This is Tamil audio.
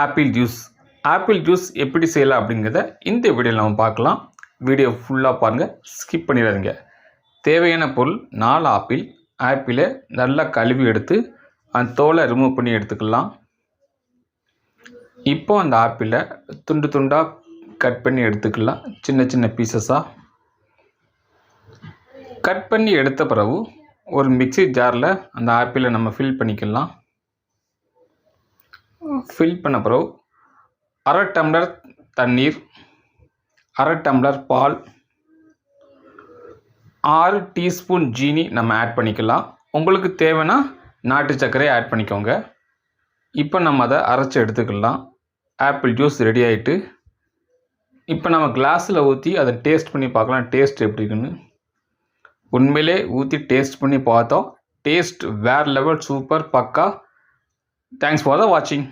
ஆப்பிள் ஜூஸ் எப்படி செய்யலாம் அப்படிங்கிறத இந்த வீடியோவில் நம்ம பார்க்கலாம். வீடியோ ஃபுல்லாக பாருங்கள், ஸ்கிப் பண்ணிடாதீங்க. தேவையான பொருள் 4 ஆப்பிளை நல்லா கழுவி எடுத்து அந்த தோலை ரிமூவ் பண்ணி எடுத்துக்கலாம். இப்போ அந்த ஆப்பிளை துண்டு துண்டாக கட் பண்ணி எடுத்துக்கலாம். சின்ன சின்ன பீசஸாக கட் பண்ணி எடுத்த பிறகு ஒரு மிக்ஸி ஜாரில் அந்த ஆப்பிளை நம்ம ஃபில் பண்ணிக்கலாம். ஃபில் பண்ண பிறகு 1/2 டம்ளர் தண்ணீர், 1/2 டம்ளர் பால், 6 டீஸ்பூன் ஜீனி நம்ம ஆட் பண்ணிக்கலாம். உங்களுக்கு தேவைன்னா நாட்டு சர்க்கரை ஆட் பண்ணிக்கோங்க. இப்போ நம்ம அதை அரைச்சி எடுத்துக்கலாம். ஆப்பிள் ஜூஸ் ரெடி ஆகிட்டு இப்போ நம்ம கிளாஸில் ஊற்றி அதை டேஸ்ட் பண்ணி பார்க்கலாம். டேஸ்ட் எப்படி இருக்குன்னு உண்மையிலே ஊற்றி டேஸ்ட் பண்ணி பார்த்தோம். டேஸ்ட் வேறு லெவல், சூப்பர், பக்கா. தேங்க்ஸ் ஃபார் த வாட்சிங்.